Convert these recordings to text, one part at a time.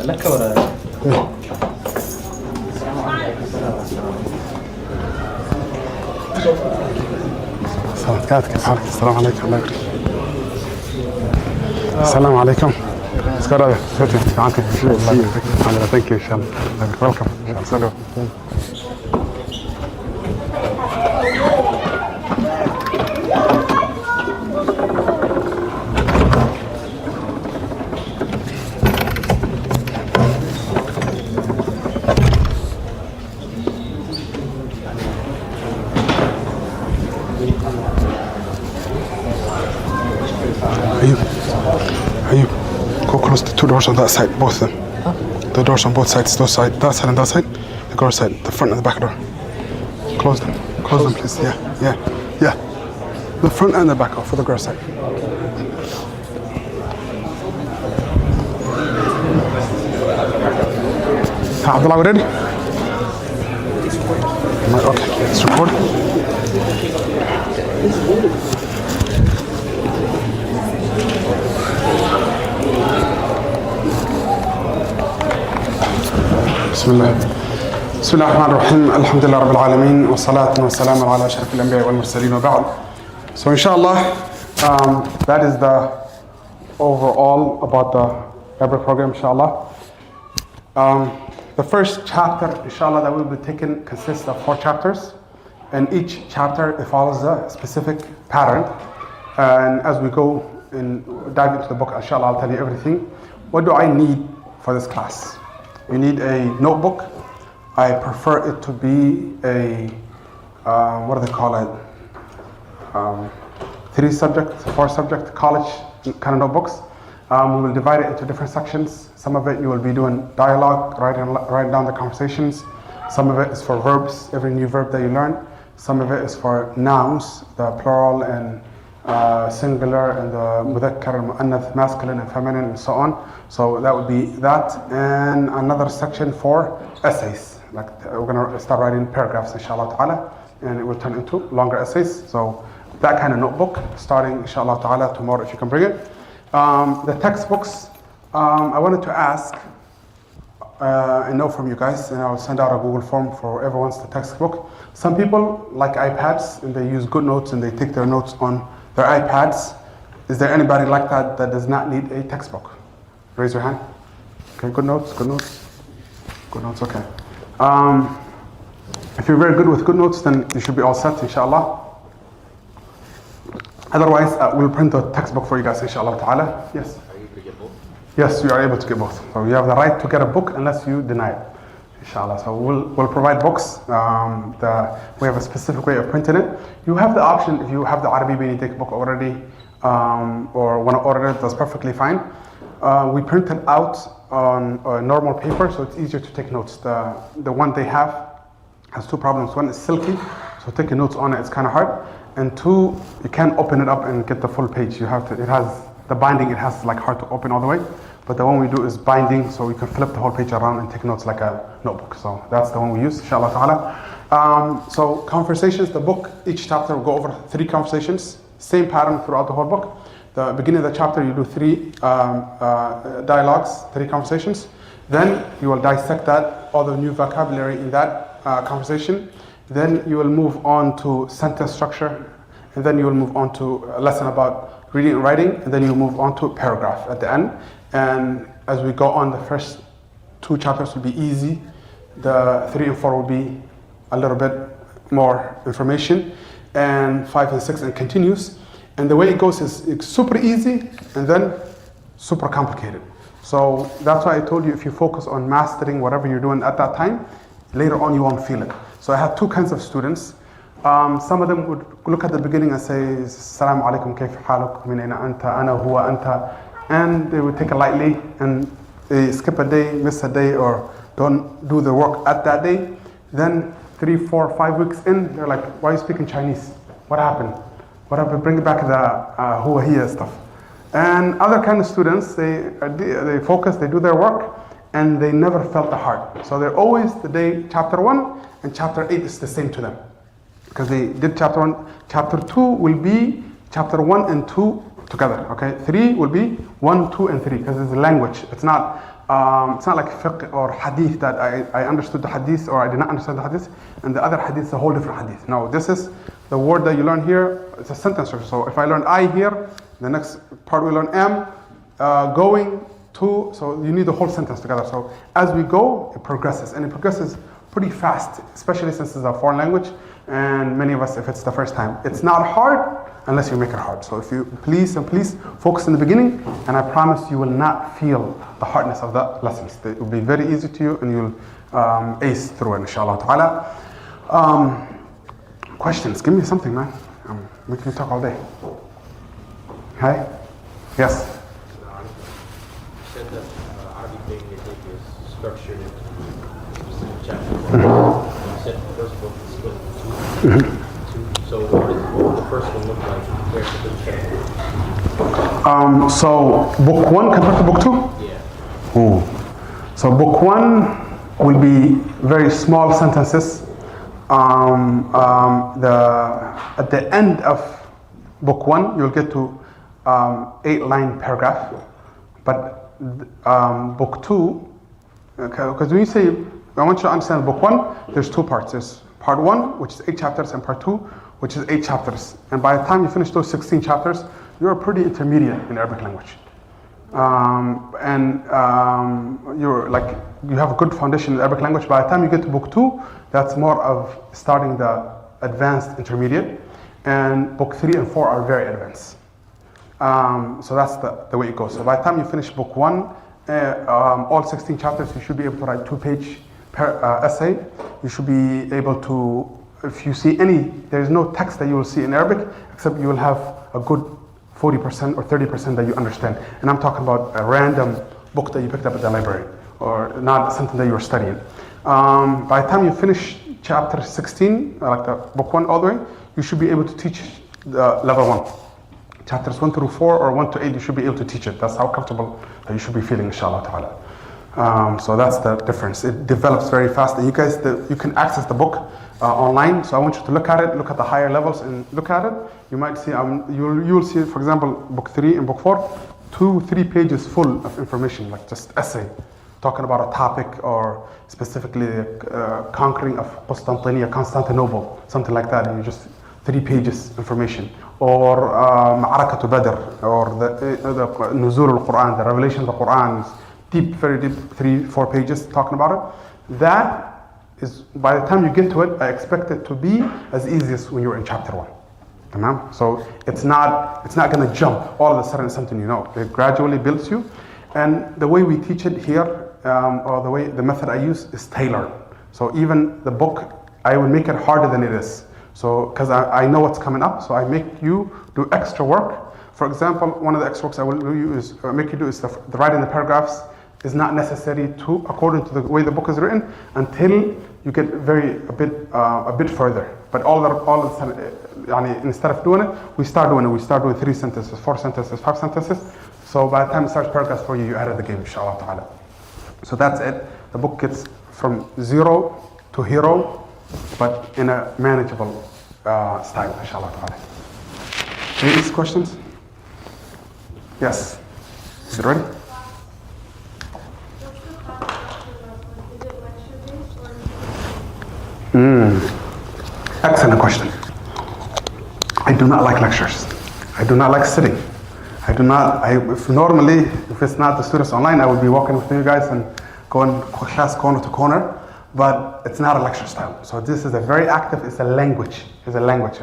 لك ولا كيف حالك؟ السلام عليكم. الله يبارك. السلام عليكم. اسكار عنك. الله يبارك. ثانك يو ان شاء الله. ويلكم. ان شاء الله. Go close the two doors on that side, both of them. Huh? The doors on both sides, those side, that side and that side. The girl side, the front and the back door. Close them, please. Yeah. The front and the back for the girl side. Abdullah, we ready? Okay, let's record. بسم الله الرحمن الرحيم. الحمد لله رب العالمين والصلاة والسلام على أشرف الأنبياء والمرسلين وبعد. So inshallah, that is the overall about the Arabic program, inshallah. The first chapter, inshallah, that will be taken consists of 4 chapters, and each chapter it follows a specific pattern. And as we go and dive into the book, inshallah, I'll tell you everything. What do I need for this class? You need a notebook. I prefer it to be a, what do they call it? 3 subject, 4 subject, college kind of notebooks. We will divide it into different sections. Some of it you will be doing dialogue, writing down the conversations. Some of it is for verbs, every new verb that you learn. Some of it is for nouns, the plural and singular and the mudhakkar and mu'annath, masculine and feminine and so on. So that would be that. And another section for essays. Like we're going to start writing paragraphs inshallah ta'ala, and it will turn into longer essays. So that kind of notebook starting inshallah ta'ala tomorrow if you can bring it. The textbooks, I wanted to ask and know from you guys, and I'll send out a Google form for everyone's textbook. Some people like iPads and they use GoodNotes and they take their notes on their iPads. Is there anybody like that that does not need a textbook? Raise your hand. Okay, GoodNotes, okay. If you're very good with GoodNotes, then you should be all set, inshallah. Otherwise, we'll print a textbook for you guys, inshallah ta'ala. Yes? Are you able to get both? Yes, you are able to get both. So you have the right to get a book unless you deny it, inshallah. So we'll provide books. We have a specific way of printing it. You have the option, if you have the Arabi Bini book already, or want to order it, that's perfectly fine. We print it out on normal paper, so it's easier to take notes. The one they have has 2 problems. One is silky, so taking notes on it is kind of hard. And 2, you can't open it up and get the full page. You have to. It has the binding. It has like hard to open all the way. But the one we do is binding, so we can flip the whole page around and take notes like a notebook. So that's the one we use, inshallah ta'ala. So conversations, the book, each chapter will go over 3 conversations. Same pattern throughout the whole book. The beginning of the chapter, you do 3 dialogues, 3 conversations. Then you will dissect that, all the new vocabulary in that conversation. Then you will move on to sentence structure, and then you will move on to a lesson about reading and writing, and then you move on to a paragraph at the end. And as we go on, the first 2 chapters will be easy. The 3 and 4 will be a little bit more information, and 5 and 6 and continues. And the way it goes is it's super easy and then super complicated. So that's why I told you, if you focus on mastering whatever you're doing at that time, later on you won't feel it. So I had two kinds of students. Some of them would look at the beginning and say, Assalamu alaikum, kayf haluk, min aina anta, ana huwa anta, and they would take it lightly and they skip a day, miss a day, or don't do the work at that day. Then 3, 4, 5 weeks in, they're like, why are you speaking Chinese? What happened? What happened? Bring back the huwa hiya stuff. And other kind of students, they focus, they do their work, and they never felt the heart. So they're always the day chapter 1 and chapter 8 is the same to them. Because they did chapter 1. Chapter 2 will be chapter 1 and 2 together. Okay, 3 will be 1, 2, and 3 because it's a language. It's not like fiqh or hadith that I understood the hadith or I did not understand the hadith, and the other hadith is a whole different hadith. No, this is the word that you learn here. It's a sentence structure. So if I learn I here, the next part we learn am, going to. So you need the whole sentence together. So as we go, it progresses, and it progresses pretty fast, especially since it's a foreign language. And many of us, if it's the first time, it's not hard unless you make it hard. So if you please focus in the beginning, and I promise you will not feel the hardness of the lessons. It will be very easy to you, and you'll ace through it, inshallah ta'ala. Questions? Give me something, man. We can talk all day. Hi? Yes? You said that Arabic language is structured into specific chapters. You said the first book is split into two. So what would the first one look like compared to the chapter? So book 1 compared to book 2? Yeah. Ooh. So book 1 will be very small sentences. At the end of book 1, you'll get to 8-line paragraph. But book 2, because when you say, I want you to understand book 1, there's 2 parts. There's part 1, which is 8 chapters, and part 2, which is 8 chapters. And by the time you finish those 16 chapters, you're pretty intermediate in Arabic language. You're like, you have a good foundation in Arabic language. By the time you get to book 2, that's more of starting the advanced intermediate. And book 3 and 4 are very advanced. So that's the way it goes. So by the time you finish book 1, all 16 chapters, you should be able to write 2-page essay. You should be able to, if you see there's no text that you will see in Arabic, except you will have a good 40% or 30% that you understand. And I'm talking about a random book that you picked up at the library, or not something that you were studying. By the time you finish chapter 16, like the book 1 all the way, you should be able to teach the level 1. Chapters 1 through 4 or 1 to 8, you should be able to teach it. That's how comfortable that you should be feeling, inshallah ta'ala. So that's the difference. It develops very fast. And you guys, you can access the book online. So I want you to look at it, look at the higher levels and look at it. You might see, you'll see, for example, book 3 and book 4, 2-3 pages full of information, like just essay, talking about a topic or specifically the conquering of Constantinople, something like that. And you just 3 pages information. Or Ma'arakatu Badr, or the Nuzul al-Quran, the revelation of the Quran, deep, very deep, 3-4 pages talking about it. That is, by the time you get to it, I expect it to be as easy as when you were in chapter 1. Tamam? So it's not going to jump all of a sudden something you know. It gradually builds you. And the way we teach it here, or the method I use is tailored. So even the book, I will make it harder than it is. So, because I know what's coming up, so I make you do extra work. For example, one of the extra works I will make you do is the writing the paragraphs is not necessary to, according to the way the book is written, until you get a bit further. But all of a sudden, instead of doing it, we start doing 3 sentences, 4 sentences, 5 sentences. So by the time it starts paragraph for you, you're out of the game, inshallah ta'ala. So that's it. The book gets from 0 to hero, but in a manageable style, inshallah ta'ala. Any questions? Yes. Is it ready? Excellent question. I do not like lectures. I do not like sitting. If it's not the students online, I would be walking with you guys and going class corner to corner. But it's not a lecture style. So this is it's a language. It's a language.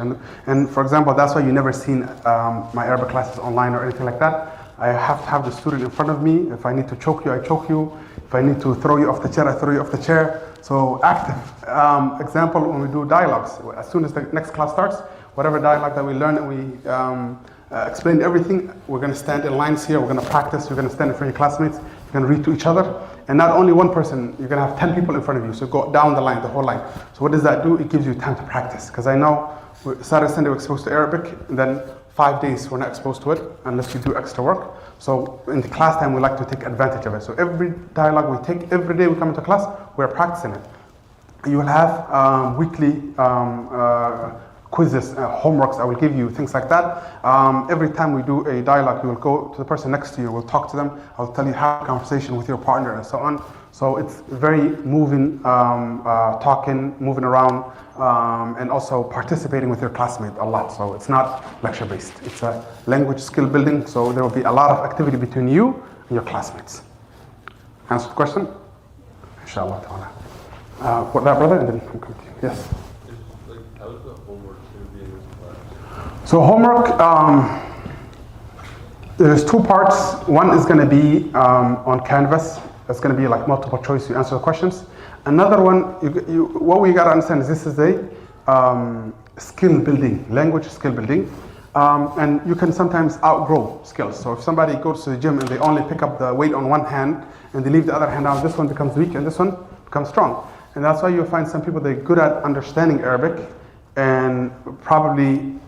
And for example, that's why you never seen my Arabic classes online or anything like that. I have to have the student in front of me. If I need to choke you, I choke you. If I need to throw you off the chair, I throw you off the chair. So active. Example, when we do dialogues, as soon as the next class starts, whatever dialogue that we learn and we explain everything, we're going to stand in lines here, we're going to practice, you're going to stand in front of your classmates, you're going to read to each other. And not only one person, you're going to have 10 people in front of you. So go down the line, the whole line. So what does that do? It gives you time to practice. Because I know Saturday, Sunday we're exposed to Arabic, and then 5 days we're not exposed to it unless you do extra work. So in the class time, we like to take advantage of it. So every dialogue we take, every day we come into class, we're practicing it. You will have weekly quizzes, homeworks I will give you, things like that. Every time we do a dialogue, you will go to the person next to you, we'll talk to them, I'll tell you how a conversation with your partner and so on. So it's very moving, talking, moving around, and also participating with your classmate a lot. So it's not lecture based. It's a language skill building. So there will be a lot of activity between you and your classmates. Answer the question? Inshallah ta'ala. What that, brother? And then I'm coming to you. Yes. How is the homework going to be in this class? So homework, there's two parts. One is going to be on Canvas. That's going to be like multiple choice. You answer the questions. Another one, what we got to understand is this is a skill building, language skill building. And you can sometimes outgrow skills. So if somebody goes to the gym and they only pick up the weight on one hand and they leave the other hand out, this one becomes weak and this one becomes strong. And that's why you'll find some people, they're good at understanding Arabic and probably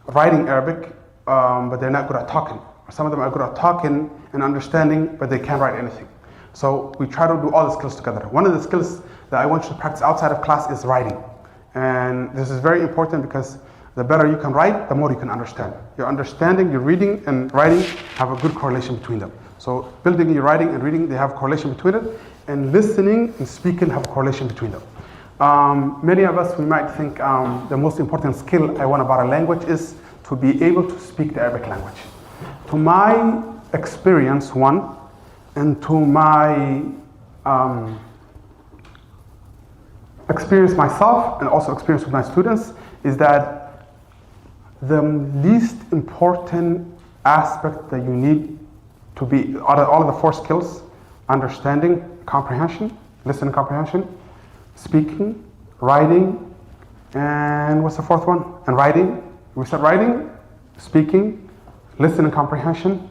writing Arabic, but they're not good at talking. Some of them are good at talking and understanding, but they can't write anything. So we try to do all the skills together. One of the skills that I want you to practice outside of class is writing. And this is very important because the better you can write, the more you can understand. Your understanding, your reading and writing have a good correlation between them. So building your writing and reading, they have a correlation between it. And listening and speaking have a correlation between them. Many of us, we might think the most important skill I want about a language is to be able to speak the Arabic language. To my experience, one, and to my experience myself and also experience with my students, is that the least important aspect that you need to be, all of the four skills, understanding, comprehension, listening comprehension, speaking, writing, and what's the fourth one? And writing. We said writing, speaking, listening comprehension,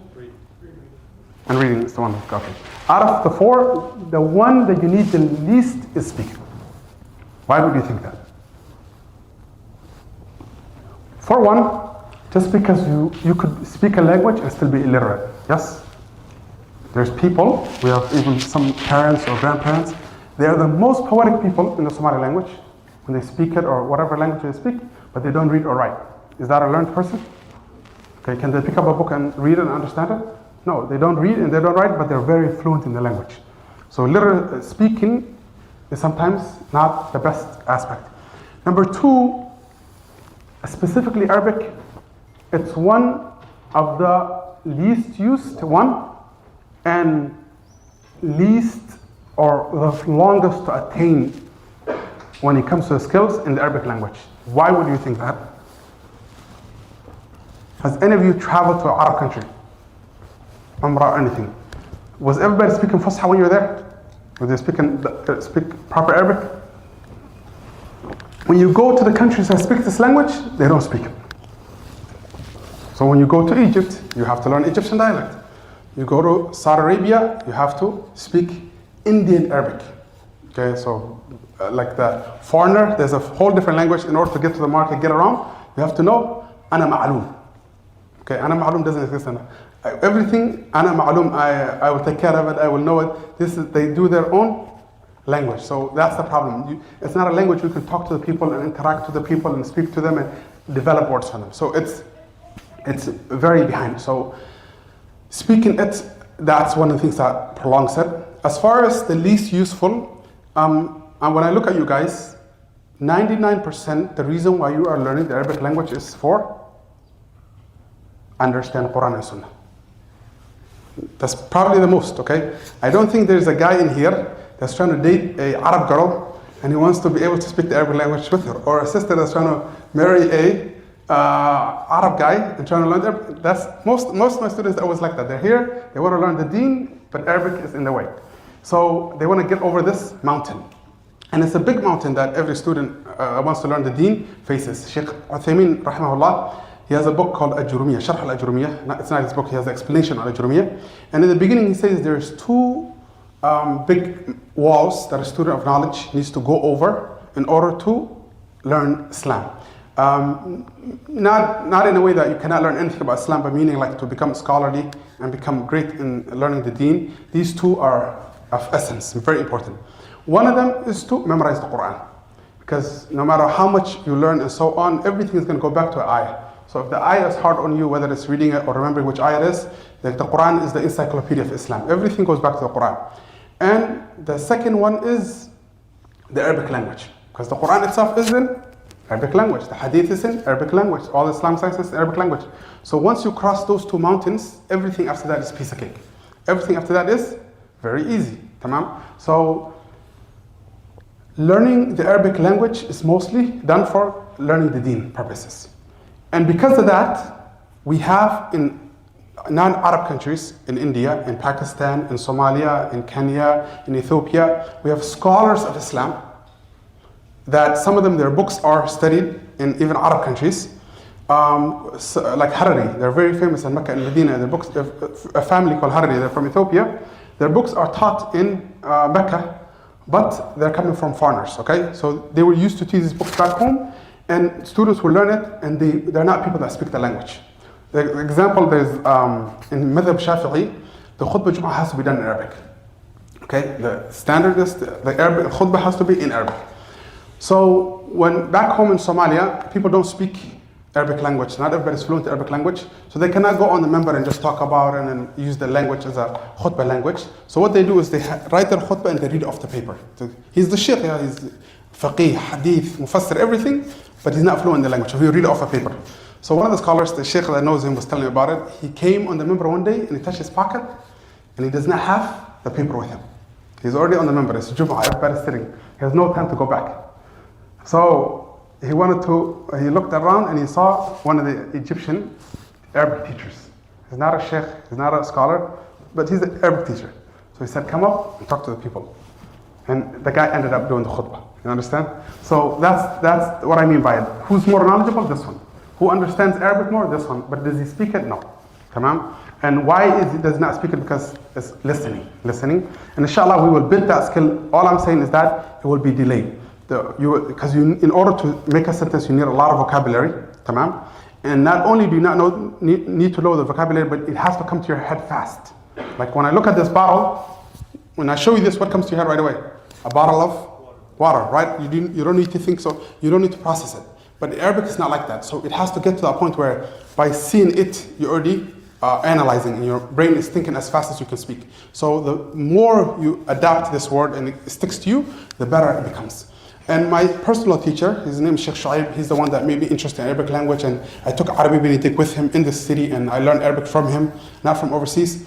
and reading is the one. Okay. Out of the four, the one that you need the least is speaking. Why would you think that? For one, just because you could speak a language and still be illiterate. Yes? There's people, we have even some parents or grandparents, they are the most poetic people in the Somali language when they speak it or whatever language they speak, but they don't read or write. Is that a learned person? Okay, can they pick up a book and read it and understand it? No, they don't read and they don't write, but they're very fluent in the language. So literally speaking is sometimes not the best aspect. Number two, specifically Arabic, it's one of the least used one and least or the longest to attain when it comes to skills in the Arabic language. Why would you think that? Has any of you traveled to an Arab country? Umrah or anything? Was everybody speaking Fusha when you were there? Were they speak proper Arabic? When you go to the countries that speak this language, they don't speak it. So when you go to Egypt, you have to learn Egyptian dialect. You go to Saudi Arabia, you have to speak Indian Arabic. Okay, so like the foreigner, there's a whole different language. In order to get to the market, get around, you have to know Ana Ma'aloom. Okay, Ana Ma'aloom doesn't exist. Everything, Ana Ma'aloom, I will take care of it, I will know it. They do their own language. So that's the problem. It's not a language you can talk to the people and interact with the people and speak to them and develop words for them. So it's very behind. So speaking it, that's one of the things that prolongs it. As far as the least useful, and when I look at you guys, 99% the reason why you are learning the Arabic language is for understand Quran and Sunnah. That's probably the most, okay? I don't think there's a guy in here that's trying to date a Arab girl and he wants to be able to speak the Arabic language with her, or a sister that's trying to marry a Arab guy and trying to learn Arabic. That's most of my students are always like that. They're here, they want to learn the deen, but Arabic is in the way. So they want to get over this mountain. And it's a big mountain that every student wants to learn the deen faces. Shaykh Uthaymeen, rahimahullah, he has a book called Al-Jurumiyya, Sharh Al-Jurumiyya. It's not his book, he has the explanation on Al-Jurumiyya. And in the beginning he says there's two big walls that a student of knowledge needs to go over in order to learn Islam. Not in a way that you cannot learn anything about Islam, but meaning like to become scholarly and become great in learning the deen. These two are of essence, very important. One of them is to memorize the Quran. Because no matter how much you learn and so on, everything is going to go back to an ayah. So if the ayah is hard on you, whether it's reading it or remembering which ayah it is, like the Quran is the encyclopedia of Islam. Everything goes back to the Quran. And the second one is the Arabic language. Because the Quran itself is in Arabic language. The Hadith is in Arabic language. All Islam science is in Arabic language. So once you cross those two mountains, everything after that is piece of cake. Everything after that is very easy. Tamam? So learning the Arabic language is mostly done for learning the deen purposes. And because of that, we have in non-Arab countries, in India, in Pakistan, in Somalia, in Kenya, in Ethiopia, we have scholars of Islam that some of them, their books are studied in even Arab countries. Like Harari, they're very famous in Mecca and Medina. Their books, a family called Harari, they're from Ethiopia. Their books are taught in Mecca, but they're coming from foreigners, okay? So they were used to teach these books back home, and students will learn it, and they're not people that speak the language. The example, there's in Madhab Shafi'i, the khutbah Jum'ah has to be done in Arabic. Okay, the standard is the Arabic khutbah has to be in Arabic. So when back home in Somalia, people don't speak Arabic language. Not everybody's fluent in Arabic language, so they cannot go on the member and just talk about it and use the language as a khutbah language. So what they do is they write their khutbah and they read it off the paper. So he's the Shaykh, yeah, he's faqih, hadith, mufassir, everything, but he's not fluent in the language, so he read it off a paper. So one of the scholars, the Shaykh that knows him, was telling me about it. He came on the member one day and he touched his pocket and he does not have the paper with him. He's already on the member, it's Jum'ah, everybody's sitting. He has no time to go back. So he looked around and he saw one of the Egyptian Arabic teachers. He's not a Shaykh, he's not a scholar, but he's an Arabic teacher. So he said, come up and talk to the people. And the guy ended up doing the khutbah, you understand? So that's what I mean by it. Who's more knowledgeable? This one. Who understands Arabic more? This one. But does he speak it? No. Tamam? And why does he not speak it? Because it's listening. And inshallah we will build that skill. All I'm saying is that it will be delayed. Because in order to make a sentence, you need a lot of vocabulary. Tamam? And not only do you not need to know the vocabulary, but it has to come to your head fast. Like when I look at this bottle, when I show you this, what comes to your head right away? A bottle of water, right? You don't need to think, so you don't need to process it. But Arabic is not like that. So it has to get to that point where by seeing it, you're already analyzing and your brain is thinking as fast as you can speak. So the more you adapt this word and it sticks to you, the better it becomes. And my personal teacher, his name is Shaykh Shaykh, he's the one that made me interested in Arabic language, and I took Arabic Benedict with him in this city and I learned Arabic from him, not from overseas.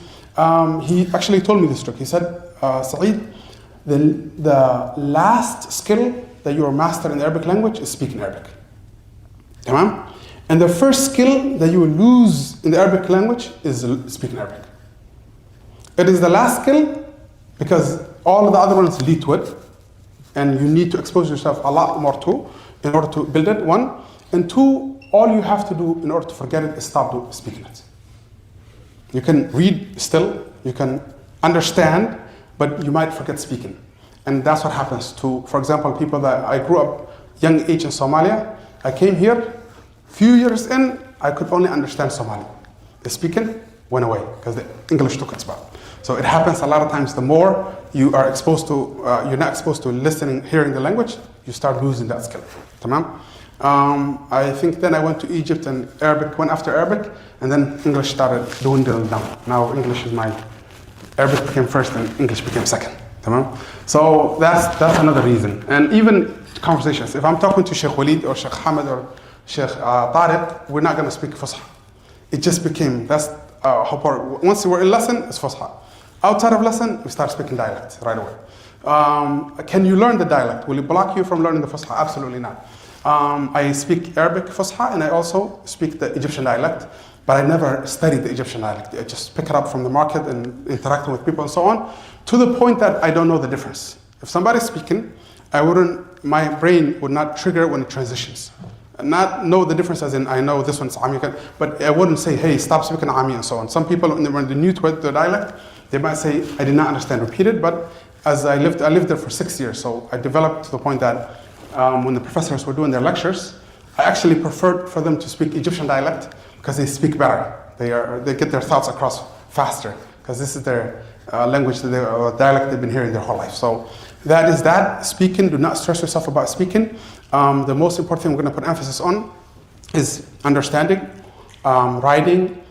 He actually told me this trick. He said, Saciid, the last skill that you are master in the Arabic language is speaking Arabic. Tamam? And the first skill that you will lose in the Arabic language is speaking Arabic. It is the last skill because all of the other ones lead to it, and you need to expose yourself a lot more to in order to build it, one. And two, all you have to do in order to forget it is stop speaking it. You can read still, you can understand, but you might forget speaking. And that's what happens to, for example, people that I grew up young age in Somalia. I came here, few years in, I could only understand Somali. The speaking went away because the English took its spot. So it happens a lot of times. The more you are exposed to, you're not exposed to listening, hearing the language, you start losing that skill. Tamam? I think then I went to Egypt and Arabic went after Arabic, and then English started dwindling down. Now English is Arabic became first and English became second. Tamam? So that's another reason. And even conversations. If I'm talking to Sheikh Walid or Sheikh Hamad or Sheikh Tariq, we're not going to speak Fusha. It just became, that's how part. Once we're in lesson, it's Fusha. Outside of lesson, we start speaking dialect right away. Can you learn the dialect? Will it block you from learning the Fusha? Absolutely not. I speak Arabic Fusha and I also speak the Egyptian dialect, but I never studied the Egyptian dialect. I just pick it up from the market and interacting with people and so on, to the point that I don't know the difference. If somebody's speaking, my brain would not trigger when it transitions. And not know the difference as in, I know this one's Ami, but I wouldn't say, hey, stop speaking Ami and so on. Some people, when they're new to the dialect, they might say, I did not understand, repeat it, but as I lived there for 6 years, so I developed to the point that when the professors were doing their lectures, I actually preferred for them to speak Egyptian dialect because they speak better. They get their thoughts across faster because this is their language, or dialect they've been hearing their whole life. So that is that. Speaking, do not stress yourself about speaking. The most important thing we're going to put emphasis on is understanding, writing,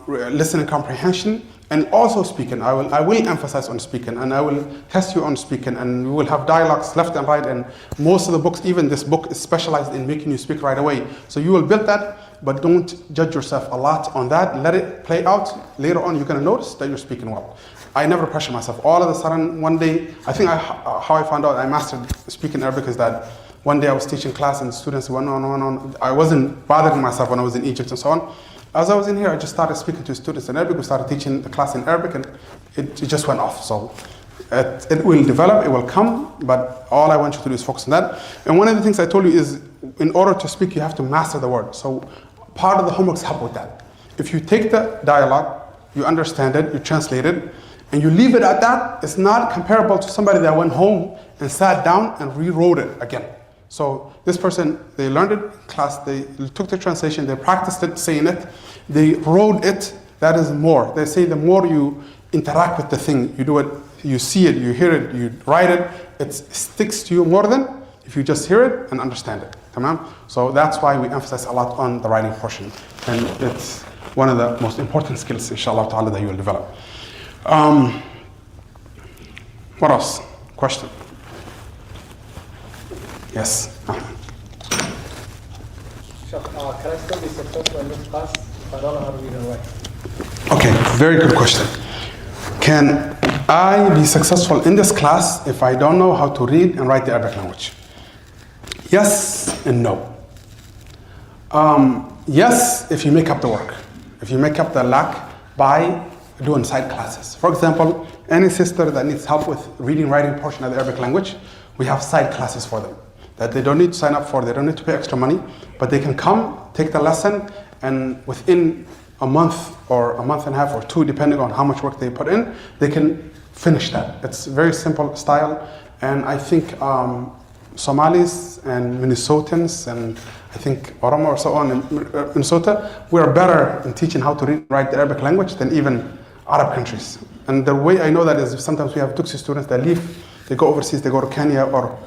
listening comprehension, and also speaking. I will emphasize on speaking, and I will test you on speaking, and we will have dialogues left and right, and most of the books, even this book, is specialized in making you speak right away. So you will build that, but don't judge yourself a lot on that. Let it play out. Later on, you're going to notice that you're speaking well. I never pressure myself. All of a sudden, one day, I think how I found out I mastered speaking Arabic is that one day I was teaching class and students went on. I wasn't bothering myself when I was in Egypt and so on. As I was in here, I just started speaking to students in Arabic. We started teaching the class in Arabic, and it just went off. So it will develop, it will come, but all I want you to do is focus on that. And one of the things I told you is, in order to speak, you have to master the word. So part of the homeworks help with that. If you take the dialogue, you understand it, you translate it, and you leave it at that, it's not comparable to somebody that went home and sat down and rewrote it again. So this person, they learned it in class, they took the translation, they practiced it, saying it, they wrote it. That is more. They say the more you interact with the thing, you do it, you see it, you hear it, you write it, it sticks to you more than if you just hear it and understand it. Tamam? So that's why we emphasize a lot on the writing portion. And it's one of the most important skills, inshallah ta'ala, that you will develop. What else? Question? Yes. Can I still be successful in this class if I don't know how to read and write? Okay, very good question. Can I be successful in this class if I don't know how to read and write the Arabic language? Yes and no. Yes, if you make up the work. If you make up the lack by doing side classes. For example, any sister that needs help with reading, writing portion of the Arabic language, we have side classes for them that they don't need to sign up for, they don't need to pay extra money, but they can come, take the lesson, and within a month or a month and a half or two, depending on how much work they put in, they can finish that. It's very simple style, and I think Somalis and Minnesotans and I think Oromo or so on in Minnesota, we are better in teaching how to read and write the Arabic language than even Arab countries. And the way I know that is sometimes we have Duxi students that leave, they go overseas, they go to Kenya or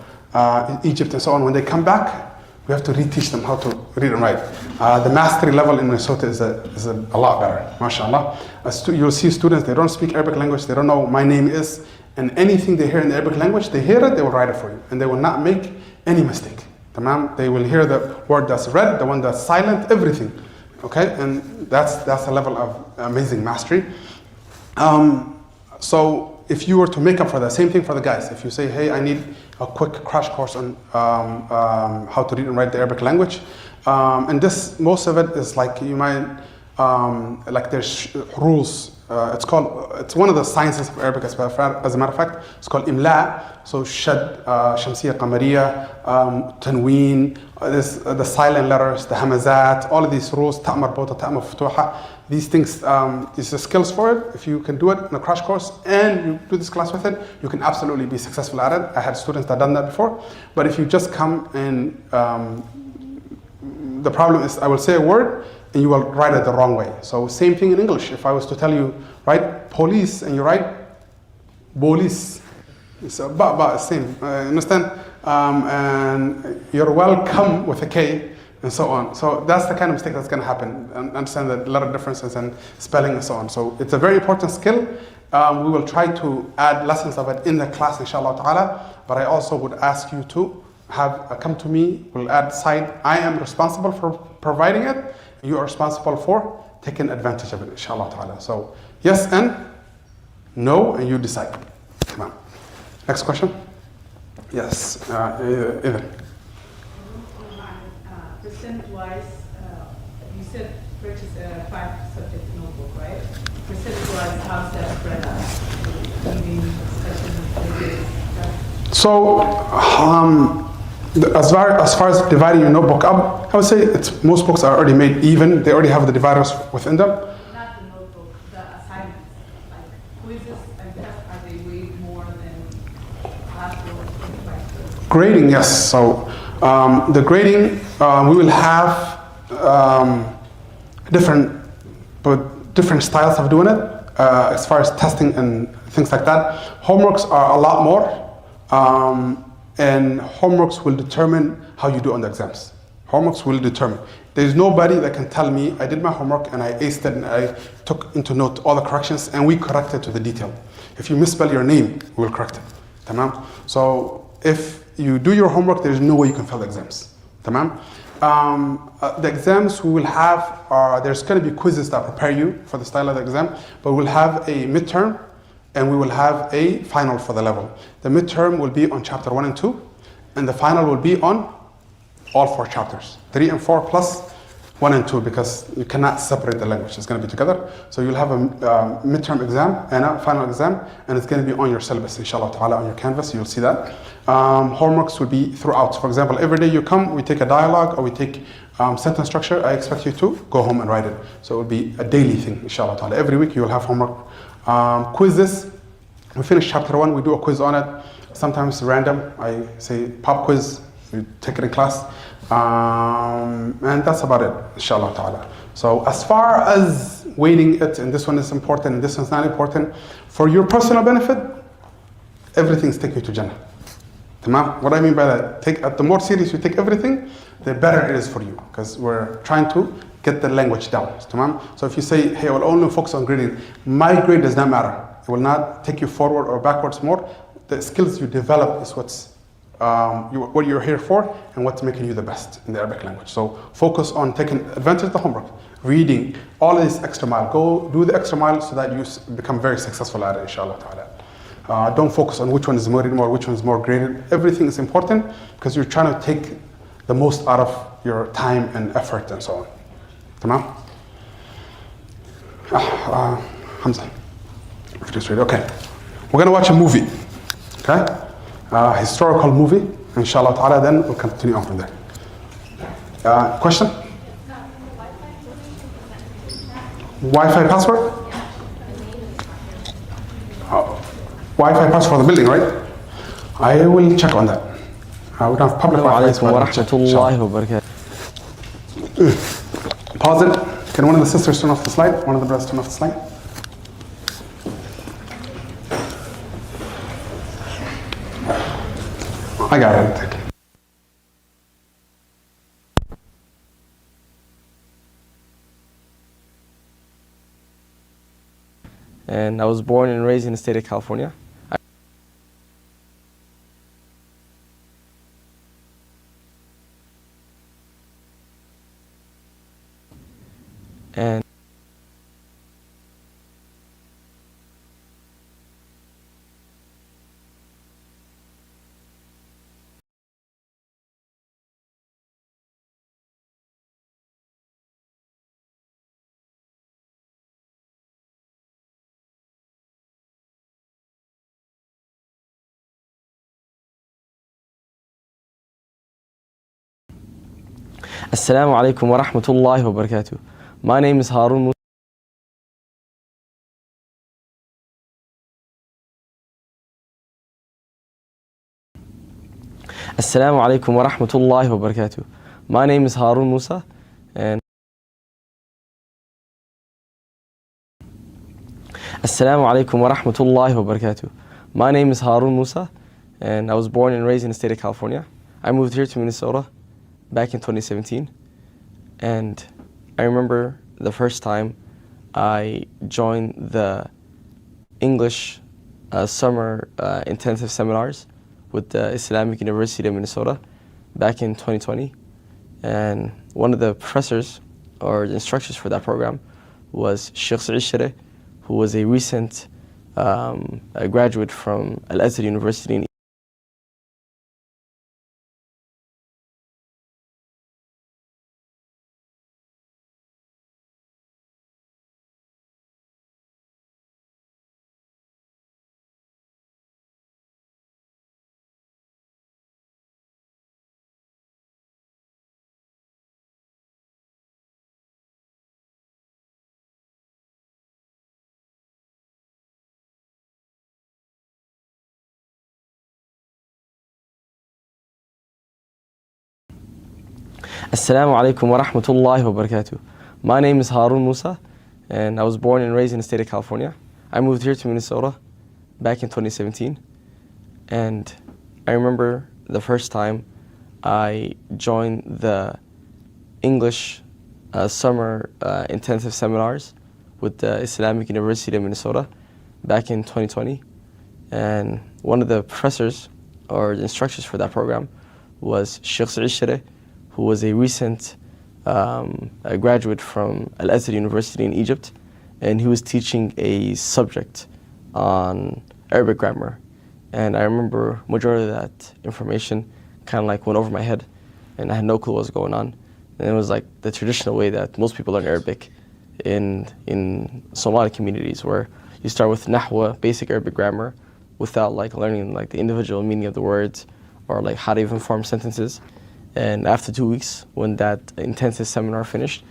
Egypt and so on. When they come back, we have to reteach them how to read and write. The mastery level in Minnesota is a lot better, mashallah. You'll see students, they don't speak Arabic language, they don't know my name is, and anything they hear in the Arabic language, they hear it, they will write it for you, and they will not make any mistake. Tamam? They will hear the word that's read, the one that's silent, everything. Okay, and that's a level of amazing mastery. So if you were to make up for that, same thing for the guys. If you say, hey, I need a quick crash course on how to read and write the Arabic language, and this, most of it is like you might, like there's rules. It's one of the sciences of Arabic as a matter of fact. It's called imla. So shad, shamsiya, qamariya, tanween, the silent letters, the hamazat, all of these rules, ta' marbota, ta' maftuha. These things, these are skills for it. If you can do it in a crash course and you do this class with it, you can absolutely be successful at it. I had students that done that before. But if you just come and the problem is I will say a word and you will write it the wrong way. So same thing in English. If I was to tell you, write police and you write police, it's a ba, same, understand? And you're welcome with a K and so on. So that's the kind of mistake that's going to happen. And understand the letter differences and spelling and so on. So it's a very important skill. We will try to add lessons of it in the class, inshallah ta'ala. But I also would ask you to come to me, we'll add side. I am responsible for providing it. You are responsible for taking advantage of it, inshallah ta'ala. So yes and no, and you decide. Come on. Next question. Yes, Ethan. percent-wise, you said purchase a 5-subject notebook, right? Percentage-wise, how's that spread out? Meaning, So, as far as dividing your notebook up, I would say most books are already made even. They already have the dividers within them. Not the notebook, the assignments, like quizzes and tests, are they way more than classroom? Grading, yes. So the grading, we will have different styles of doing it as far as testing and things like that. Homeworks are a lot more. And homeworks will determine how you do on the exams. Homeworks will determine. There's nobody that can tell me, I did my homework and I aced it and I took into note all the corrections and we corrected to the detail. If you misspell your name, we will correct it. Tamam? So if you do your homework, there's no way you can fail the exams. Tamam? The exams we will have, there's going to be quizzes that prepare you for the style of the exam, but we'll have a midterm and we will have a final for the level. The midterm will be on chapter 1 and 2, and the final will be on all 4 chapters, 3 and 4 plus 1 and 2, because you cannot separate the language. It's going to be together. So you'll have a midterm exam and a final exam, and it's going to be on your syllabus, inshallah ta'ala, on your canvas. You'll see that. Homeworks will be throughout. For example, every day you come, we take a dialogue or we take sentence structure. I expect you to go home and write it. So it will be a daily thing, inshallah ta'ala. Every week you will have homework. Quizzes, we finish chapter 1, we do a quiz on it. Sometimes random, I say pop quiz, we take it in class. And that's about it, inshallah ta'ala. So as far as weighting it, and this one is important and this one's not important, for your personal benefit, everything's taking you to Jannah. Tamam? What I mean by that, the more serious you take everything, the better it is for you, because we're trying to get the language down. Tamam? So if you say, hey, I will only focus on grading, my grade does not matter. It will not take you forward or backwards more. The skills you develop is what you're here for and what's making you the best in the Arabic language. So focus on taking advantage of the homework, reading, all of this extra mile. Go do the extra mile so that you become very successful at it, inshallah ta'ala. Don't focus on which one is more, which one is more graded. Everything is important because you're trying to take the most out of your time and effort and so on. Tamam? Hamza. Okay. We're going to watch a movie. Okay? Historical movie. Inshallah ta'ala, then we'll continue on from there. Question? Wi-Fi password? Wi-Fi password for the building, right? I will check on that. We don't have public Wi-Fi. Pause it. Can one of the sisters turn off the slide? One of the brothers turn off the slide? I got it. Thank you. And I was born and raised in the state of California. And Assalamu alaikum wa rahmatullahi wa barakatuh. My name is Harun Musa. Assalamu alaikum wa rahmatullahi wa barakatuh. My name is Harun Musa, and Assalamu alaikum wa rahmatullahi wa barakatuh. My name is Harun Musa, and I was born and raised in the state of California. I moved here to Minnesota back in 2017, and I remember the first time I joined the English summer intensive seminars with the Islamic University of Minnesota back in 2020. And one of the professors or the instructors for that program was Shaykh Saciid, who was a recent graduate from Al-Azhar University in Assalamu alaikum wa rahmatullahi wa barakatuh. My name is Harun Musa, and I was born and raised in the state of California. I moved here to Minnesota back in 2017, and I remember the first time I joined the English summer intensive seminars with the Islamic University of Minnesota back in 2020. And one of the professors or the instructors for that program was Shaykh Saciid, who was a recent a graduate from Al-Azhar University in Egypt, and he was teaching a subject on Arabic grammar. And I remember majority of that information kind of like went over my head, and I had no clue what was going on. And it was like the traditional way that most people learn Arabic in Somali communities, where you start with Nahwa, basic Arabic grammar, without like learning like the individual meaning of the words or like how to even form sentences. And after 2 weeks, when that intensive seminar finished,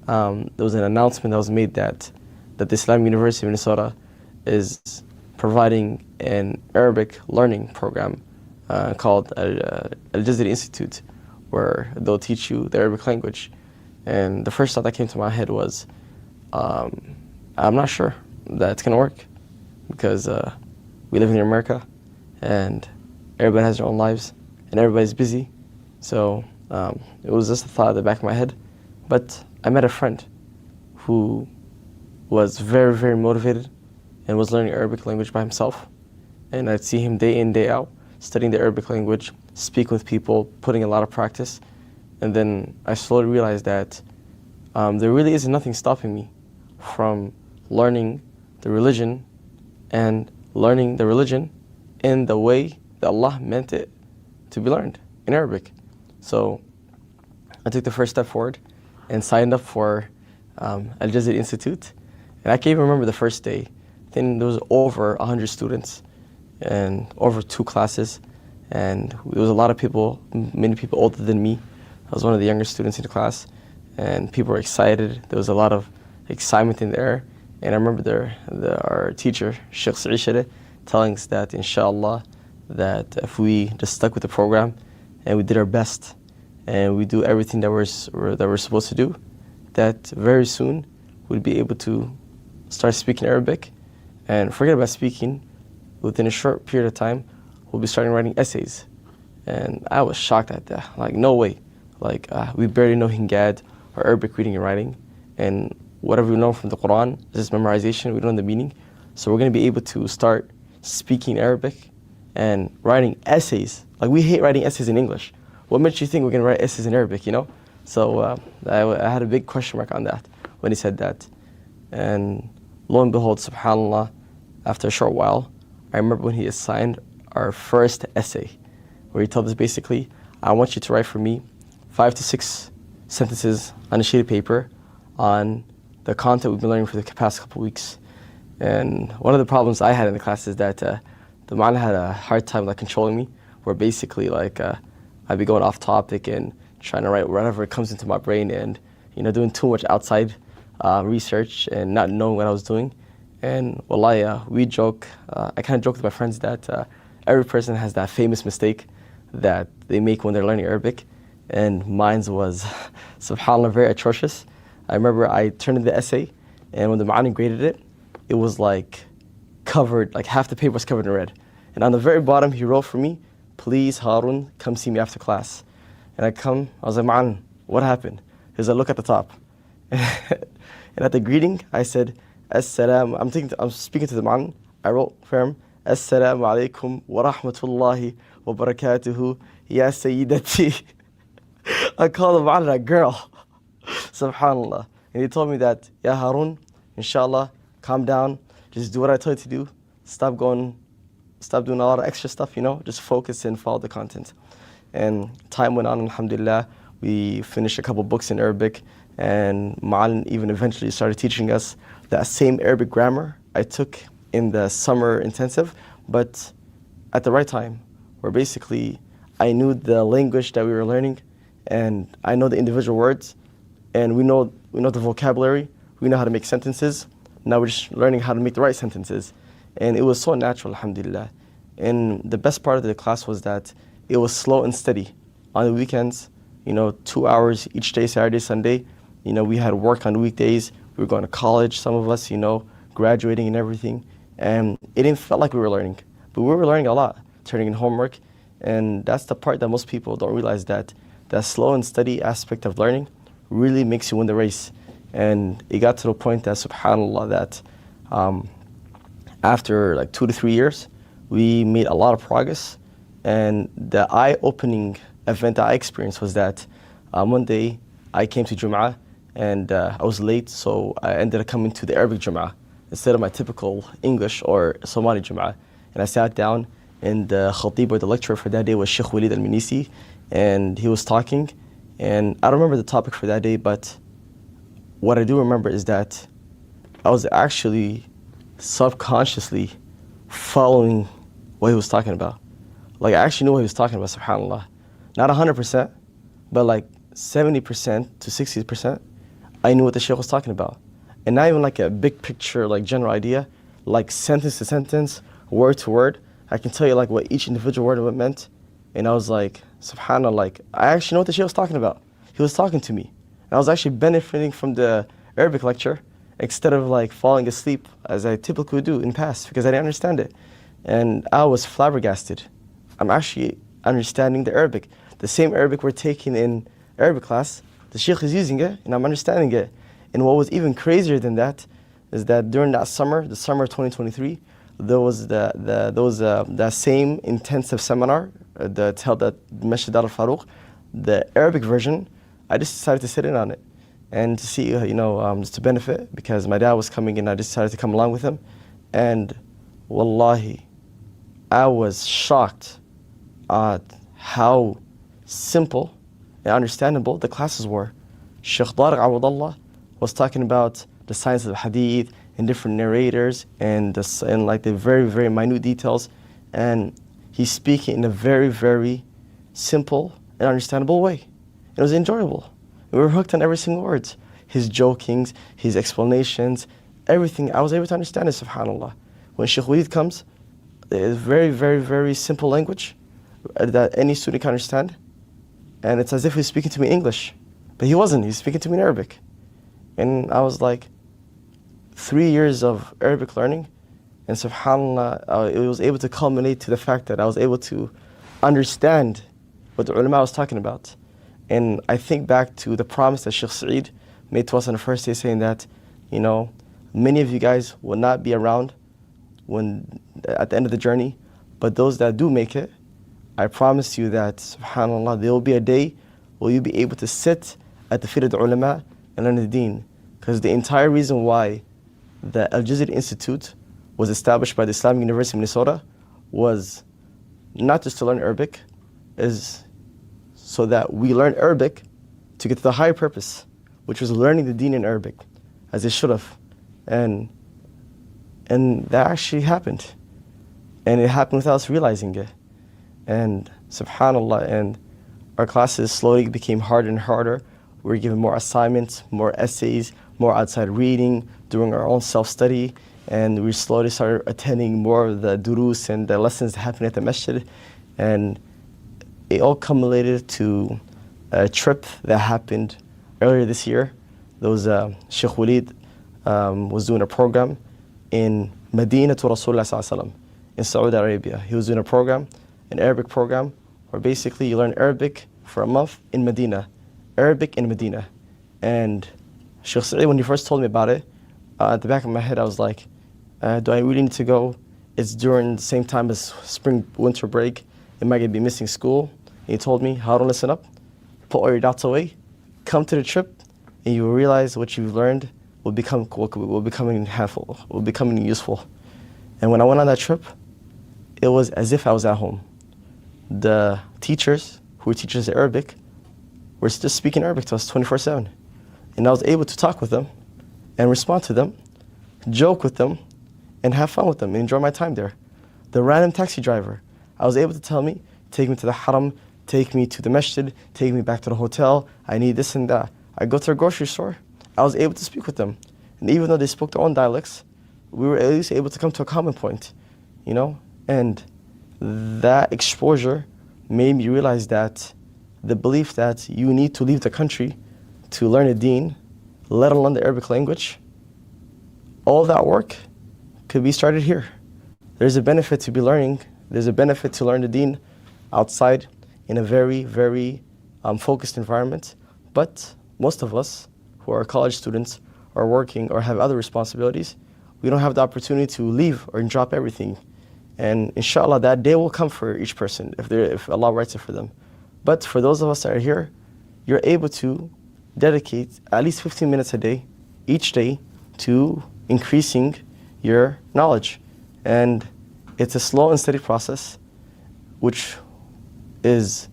there was an announcement that was made that the Islamic University of Minnesota is providing an Arabic learning program called Al-GIAD Institute, where they'll teach you the Arabic language. And the first thought that came to my head was, I'm not sure that it's going to work, because we live in America and everybody has their own lives and everybody's busy. So it was just a thought at the back of my head. But I met a friend who was very, very motivated and was learning Arabic language by himself. And I'd see him day in, day out, studying the Arabic language, speaking with people, putting a lot of practice. And then I slowly realized that there really is nothing stopping me from learning the religion and learning the religion in the way that Allah meant it to be learned, in Arabic. So I took the first step forward and signed up for Al-GIAD Institute. And I can even remember the first day. I think there was over 100 students and over 2 classes. And there was a lot of people, many people older than me. I was one of the younger students in the class. And people were excited. There was a lot of excitement in the air. And I remember our teacher, Shaykh Saciid, telling us that, inshallah, that if we just stuck with the program and we did our best and we do everything that we're supposed to do, that very soon we'd be able to start speaking Arabic. And forget about speaking, within a short period of time, we'll be starting writing essays. And I was shocked at that. Like, no way. Like, we barely know GIAD or Arabic reading and writing. And whatever we know from the Quran is just memorization. We don't know the meaning. So we're going to be able to start speaking Arabic and writing essays. Like, we hate writing essays in English. What makes you think we're going to write essays in Arabic, you know? So I had a big question mark on that when he said that. And lo and behold, subhanAllah, after a short while, I remember when he assigned our first essay, where he told us basically, I want you to write for me 5 to 6 sentences on a sheet of paper on the content we've been learning for the past couple weeks. And one of the problems I had in the class is that the Ma'ana had a hard time like controlling me, where basically like I'd be going off topic and trying to write whatever comes into my brain, and doing too much outside research and not knowing what I was doing. And wallahi, we joke, I kind of joke with my friends that every person has that famous mistake that they make when they're learning Arabic, and mine was, subhanAllah, very atrocious. I remember I turned in the essay, and when the Ma'ani graded it, it was like covered, like half the paper was covered in red. And on the very bottom, he wrote for me, please, Harun, come see me after class. And I was like, Ma'an, what happened? He was like, look at the top. And at the greeting, I said, As-salam, I'm speaking to the Ma'an. I wrote for him, As-salamu alaykum wa rahmatullahi wa barakatuhu, ya sayyidati. I called the Ma'an a girl. Subhanallah. And he told me that, Ya Harun, inshallah, calm down, just do what I told you to do, stop doing a lot of extra stuff, just focus and follow the content. And time went on, alhamdulillah, we finished a couple books in Arabic, and Ma'an even eventually started teaching us that same Arabic grammar I took in the summer intensive, but at the right time, where basically I knew the language that we were learning, and I know the individual words, and we know the vocabulary, we know how to make sentences. Now we're just learning how to make the right sentences. And it was so natural, alhamdulillah. And the best part of the class was that it was slow and steady. On the weekends, 2 hours each day, Saturday, Sunday. We had work on weekdays. We were going to college, some of us, graduating and everything. And it didn't feel like we were learning, but we were learning a lot, turning in homework. And that's the part that most people don't realize, that slow and steady aspect of learning really makes you win the race. And it got to the point that, subhanAllah, that after like 2 to 3 years, we made a lot of progress. And the eye-opening event that I experienced was that one day I came to Jum'ah and I was late, so I ended up coming to the Arabic Jum'ah instead of my typical English or Somali Jum'ah. And I sat down, and the khatib, or the lecturer for that day, was Shaykh al-Minisi, and he was talking. And I don't remember the topic for that day, but what I do remember is that I was actually subconsciously following what he was talking about. Like, I actually knew what he was talking about, subhanAllah. Not 100%, but like 70% to 60%, I knew what the Shaykh was talking about. And not even like a big picture, like general idea, like sentence to sentence, word to word. I can tell you like what each individual word of it meant. And I was like, subhanAllah, like, I actually know what the Shaykh was talking about. He was talking to me. And I was actually benefiting from the Arabic lecture instead of like falling asleep as I typically would do in past, because I didn't understand it. And I was flabbergasted. I'm actually understanding the Arabic. The same Arabic we're taking in Arabic class, the Shaykh is using it, and I'm understanding it. And what was even crazier than that is that during that summer, the summer of 2023, there was that same intensive seminar that's held at Masjid Dar Al-Farooq, the Arabic version. I just decided to sit in on it and to see, just to benefit, because my dad was coming and I decided to come along with him. And wallahi, I was shocked at how simple and understandable the classes were. Shaykh Dar Al-Farooq was talking about the science of hadith and different narrators and like the very, very minute details. And he's speaking in a very, very simple and understandable way. It was enjoyable. We were hooked on every single word. His jokings, his explanations, everything. I was able to understand it, subhanAllah. When Shaykh Walid comes, it's very, very, very simple language that any student can understand. And it's as if he's speaking to me in English. But he wasn't. He's speaking to me in Arabic. And I was like, 3 years of Arabic learning, and subhanAllah, it was able to culminate to the fact that I was able to understand what the ulama was talking about. And I think back to the promise that Shaykh Saciid made to us on the first day, saying that, many of you guys will not be around at the end of the journey, but those that do make it, I promise you that, subhanAllah, there will be a day where you'll be able to sit at the feet of the ulama and learn the deen. Because the entire reason why the Al-Jazir Institute was established by the Islamic University of Minnesota was not just to learn Arabic, is so that we learn Arabic to get to the higher purpose, which was learning the deen in Arabic, as it should have. And that actually happened. And it happened without us realizing it. And subhanAllah, and our classes slowly became harder and harder. We were given more assignments, more essays, more outside reading, doing our own self-study, and we slowly started attending more of the durus and the lessons that happened at the masjid. And it all culminated to a trip that happened earlier this year. There was Shaykh Walid was doing a program in Medina to Rasulullah Sallallahu Alaihi Wasallam in Saudi Arabia. He was doing a program, an Arabic program, where basically you learn Arabic for a month in Medina. Arabic in Medina. And Shaykh Saciid, when he first told me about it, at the back of my head I was like, do I really need to go? It's during the same time as winter break. Am I going to be missing school? And he told me, Harun, listen up, put all your doubts away, come to the trip, and you will realize what you've learned will become handful, will become useful. And when I went on that trip, it was as if I was at home. The teachers, who were teachers of Arabic, were just speaking Arabic to us 24/7. And I was able to talk with them and respond to them, joke with them, and have fun with them and enjoy my time there. The random taxi driver, I was able to tell me, take me to the haram, take me to the masjid, take me back to the hotel, I need this and that. I go to a grocery store, I was able to speak with them. And even though they spoke their own dialects, we were at least able to come to a common point, And that exposure made me realize that the belief that you need to leave the country to learn a deen, let alone the Arabic language, all that work could be started here. There's a benefit to be learning. There's a benefit to learn the deen outside in a very, very focused environment. But most of us who are college students or working or have other responsibilities, we don't have the opportunity to leave or drop everything. And inshallah, that day will come for each person if Allah writes it for them. But for those of us that are here, you're able to dedicate at least 15 minutes a day, each day, to increasing your knowledge. And it's a slow and steady process, which is,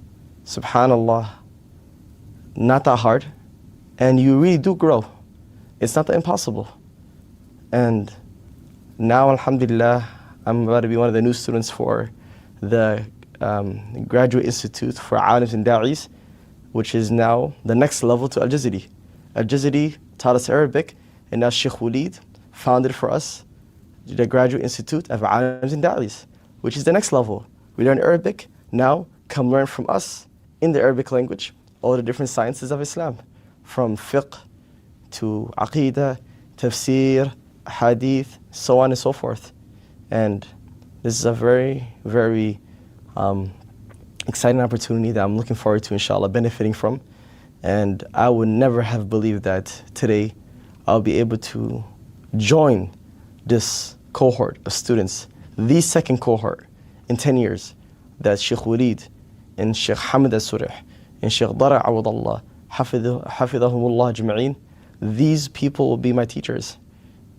subhanallah, not that hard. And you really do grow. It's not that impossible. And now, alhamdulillah, I'm about to be one of the new students for the Graduate Institute for Aalims and Daiis, which is now the next level to Al-Jazari. Al-Jazari taught us Arabic, and now Shaykh Walid founded for us the Graduate Institute of Aalims and Daiis, which is the next level. We learn Arabic, now come learn from us in the Arabic language all the different sciences of Islam, from fiqh to aqidah, tafsir, hadith, so on and so forth. And this is a very, very exciting opportunity that I'm looking forward to, inshallah, benefiting from. And I would never have believed that today I'll be able to join this cohort of students, the second cohort in 10 years, that Shaykh Walid and Shaykh Hamid al-Surih and Shaykh Dar Al-Farooq Hafidhahumullah Jama'een, these people will be my teachers.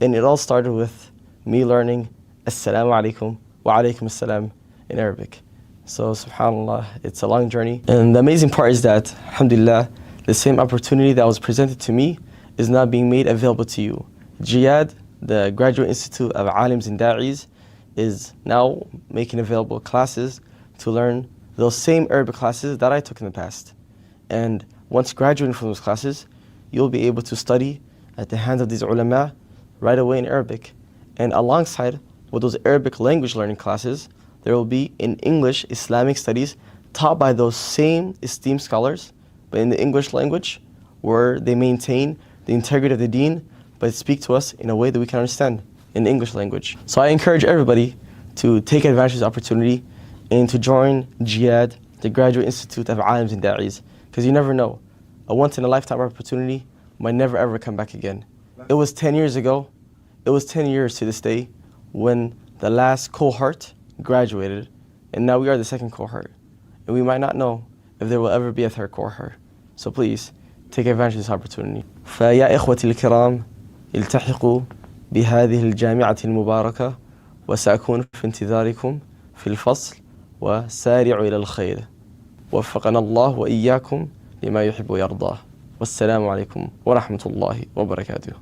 And it all started with me learning Assalamu alaikum wa alaikum assalam in Arabic. So subhanallah, it's a long journey. And the amazing part is that, alhamdulillah, the same opportunity that was presented to me is now being made available to you. GIAD, the Graduate Institute of Aalims and Daiis, is now making available classes to learn those same Arabic classes that I took in the past. And once graduating from those classes, you'll be able to study at the hands of these ulama right away in Arabic. And alongside with those Arabic language learning classes, there will be in English Islamic studies taught by those same esteemed scholars, but in the English language, where they maintain the integrity of the deen, but speak to us in a way that we can understand in the English language. So I encourage everybody to take advantage of this opportunity and to join GIAD, the Graduate Institute of Aalims and Daiis, because you never know. A once-in-a-lifetime opportunity might never ever come back again. It was 10 years ago, it was 10 years to this day when the last cohort graduated, and now we are the second cohort. And we might not know if there will ever be a third cohort. So please, take advantage of this opportunity. فيا إخوتي الكرام التحقوا بهذه الجامعة المباركة وسأكون في انتظاركم في الفصل وسارعوا إلى الخير. وفقنا الله وإياكم لما يحب ويرضاه. والسلام عليكم ورحمة الله وبركاته.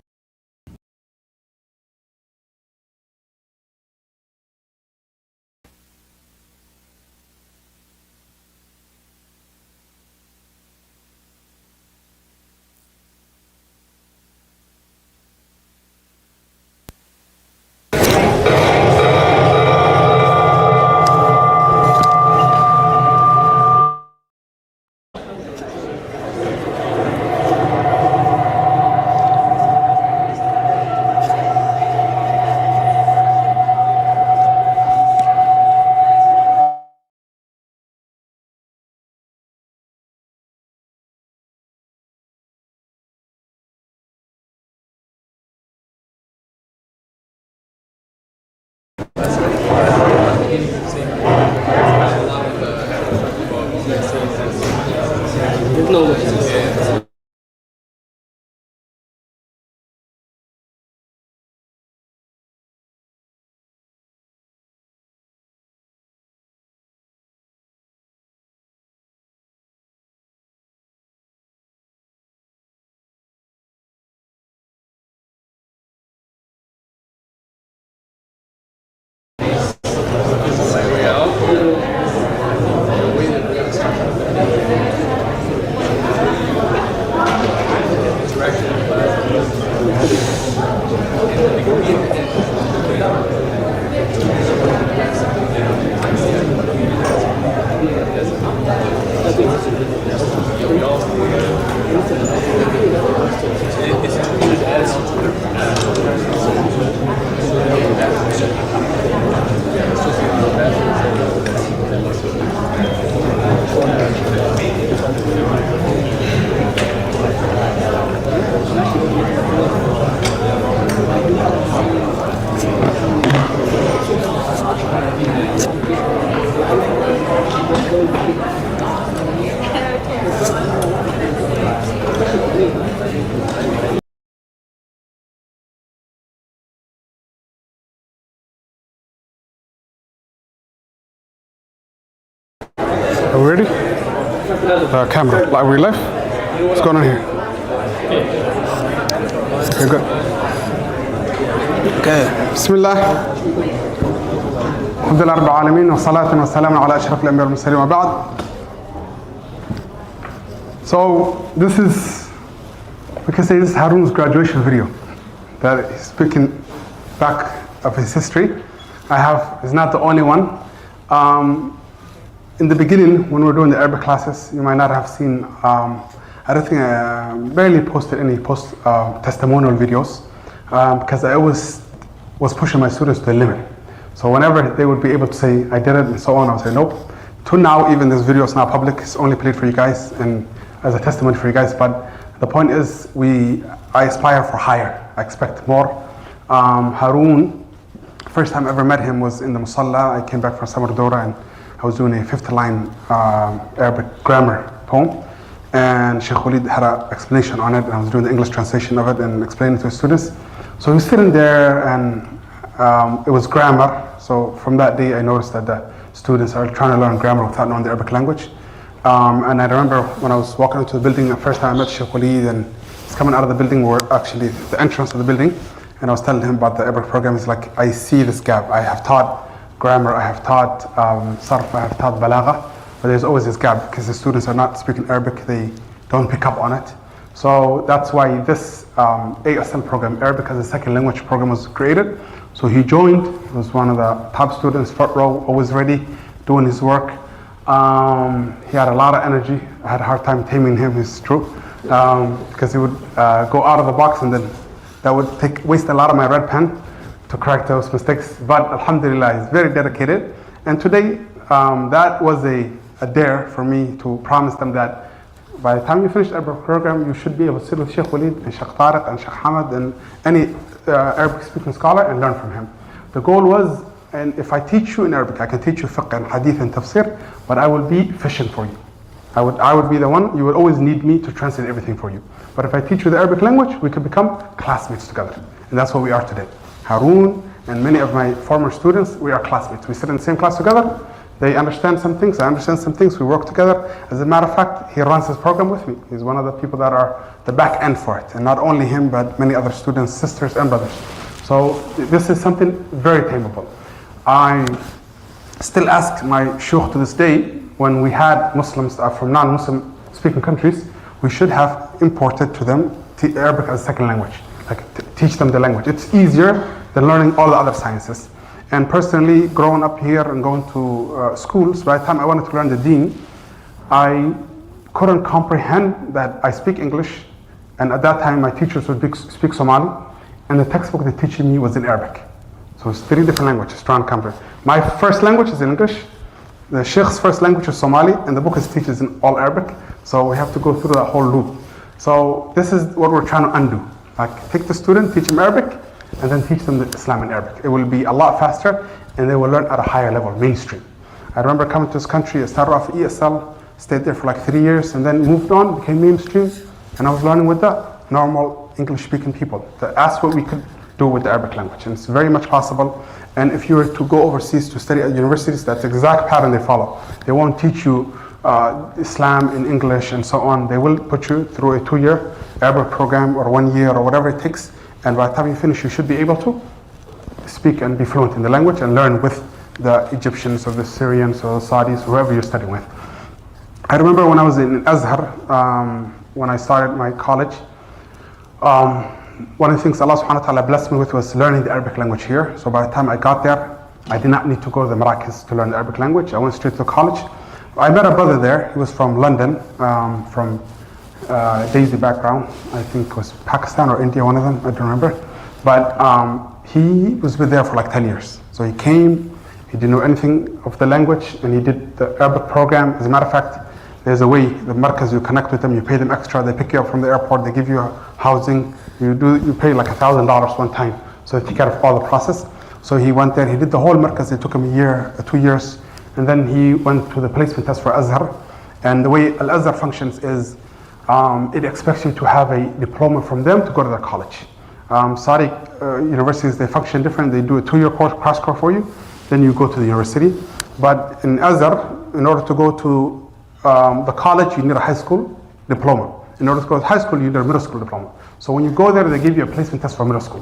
Are we ready? Camera, are we live? What's going on here? Okay, good. Okay, Bismillah. Alhamdulillah Rabbil Alameen wa salatu wa salam ala ashraf al-anbiya wal mursalin wa ba'd. So this is, we can say this is Harun's graduation video. That he's speaking back of his history. He's not the only one. In the beginning, when we were doing the Arabic classes, you might not have seen, I don't think I barely posted any testimonial videos because I always was pushing my students to the limit. So whenever they would be able to say, I did it and so on, I would say, nope. Till now, even this video is not public, it's only played for you guys and as a testimony for you guys. But the point is, I aspire for higher, I expect more. Harun, first time I ever met him was in the Musalla. I came back from Summer Dora and I was doing a 50 line Arabic grammar poem, and Shaykh Walid had an explanation on it, and I was doing the English translation of it and explaining it to his students. So he was sitting there, and it was grammar. So from that day, I noticed that the students are trying to learn grammar without knowing the Arabic language. And I remember when I was walking into the building, the first time I met Shaykh Walid, and he's coming out of the building, we're actually the entrance of the building, and I was telling him about the Arabic program. He's like, I see this gap. I have taught grammar, I have taught sarf, I have taught balagha, but there's always this gap because the students are not speaking Arabic, they don't pick up on it. So that's why this ASL program, Arabic as a second language program, was created. So he joined, he was one of the top students, front row, always ready, doing his work. He had a lot of energy. I had a hard time taming him, it's true, because he would go out of the box, and then that would waste a lot of my red pen to correct those mistakes. But alhamdulillah, he's very dedicated. And today, that was a dare for me to promise them that by the time you finish the Arabic program, you should be able to sit with Shaykh Walid and Shaykh Tariq and Shaykh Hamad and any Arabic speaking scholar and learn from him. The goal was, and if I teach you in Arabic, I can teach you fiqh and hadith and tafsir, but I will be fishing for you. I would be the one, you would always need me to translate everything for you. But if I teach you the Arabic language, we could become classmates together. And that's what we are today. Harun and many of my former students, we are classmates. We sit in the same class together. They understand some things, I understand some things, we work together. As a matter of fact, he runs his program with me. He's one of the people that are the back end for it. And not only him, but many other students, sisters and brothers. So this is something very tameable. I still ask my shuyukh to this day, when we had Muslims from non-Muslim speaking countries, we should have imported to them Arabic as a second language. Like teach them the language. It's easier than learning all the other sciences. And personally, growing up here and going to schools, by the time I wanted to learn the deen, I couldn't comprehend that I speak English, and at that time my teachers would speak Somali, and the textbook they teaching me was in Arabic. So it's 3 different languages, trying to comprehend. My first language is in English, the Shaykh's first language is Somali, and the book is teaches in all Arabic, so we have to go through that whole loop. So this is what we're trying to undo. Like take the student, teach them Arabic, and then teach them the Islam in Arabic. It will be a lot faster, and they will learn at a higher level, mainstream. I remember coming to this country, I started off ESL, stayed there for like 3 years, and then moved on, became mainstream, and I was learning with the normal English-speaking people. That's what we could do with the Arabic language, and it's very much possible. And if you were to go overseas to study at universities, that's the exact pattern they follow. They won't teach you Islam in English and so on. They will put you through a 2-year Arabic program or 1 year or whatever it takes, and by the time you finish, you should be able to speak and be fluent in the language and learn with the Egyptians or the Syrians or the Saudis, whoever you're studying with. I remember when I was in Azhar, when I started my college, one of the things Allah subhanahu wa ta'ala blessed me with was learning the Arabic language here. So by the time I got there, I did not need to go to the Marrakez to learn the Arabic language. I went straight to college. I met a brother there. He was from London, from Daiis background. I think it was Pakistan or India, one of them. I don't remember. But he was there for like 10 years. So he came, he didn't know anything of the language, and he did the Arabic program. As a matter of fact, there's a way, the markaz, you connect with them, you pay them extra, they pick you up from the airport, they give you housing, you pay like $1,000 one time. So they take care of all the process. So he went there, he did the whole markaz, it took him a year, 2 years, and then he went to the placement test for Azhar. And the way Al-Azhar functions is, it expects you to have a diploma from them to go to their college. Saudi universities, they function different. They do a 2-year course, crash course for you, then you go to the university. But in Azhar, in order to go to the college, you need a high school diploma. In order to go to high school, you need a middle school diploma. So when you go there, they give you a placement test for middle school,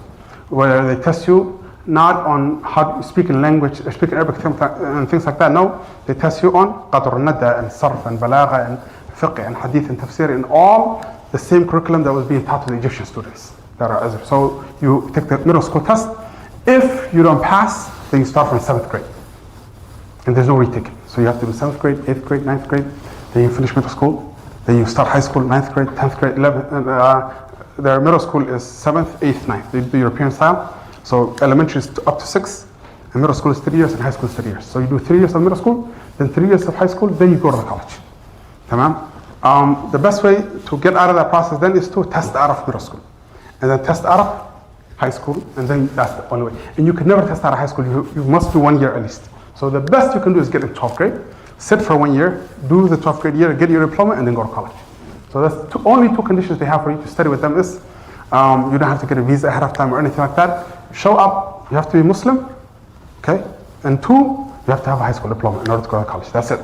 where they test you not on how you speak in language, speak in Arabic and things like that. No, they test you on qadr al-nada and sarf and balagha and fiqh and hadith and tafsir and all the same curriculum that was being taught to the Egyptian students that are Azhar. So you take the middle school test. If you don't pass, then you start from 7th grade. And there's no retake. So you have to do 7th grade, 8th grade, 9th grade, then you finish middle school, then you start high school, 9th grade, 10th grade, 11th. Their middle school is 7th, 8th, 9th. They do European style. So elementary is up to 6, and middle school is 3 years, and high school is 3 years. So you do 3 years of middle school, then 3 years of high school, then you go to the college. Tamam? The best way to get out of that process then is to test out of middle school. And then test out of high school, and then that's the only way. And you can never test out of high school, you must do 1 year at least. So the best you can do is get in 12th grade, sit for 1 year, do the 12th grade year, get your diploma, and then go to college. So that's only 2 conditions they have for you to study with them is, you don't have to get a visa ahead of time or anything like that. Show up, you have to be Muslim, okay? And 2, you have to have a high school diploma in order to go to college. That's it.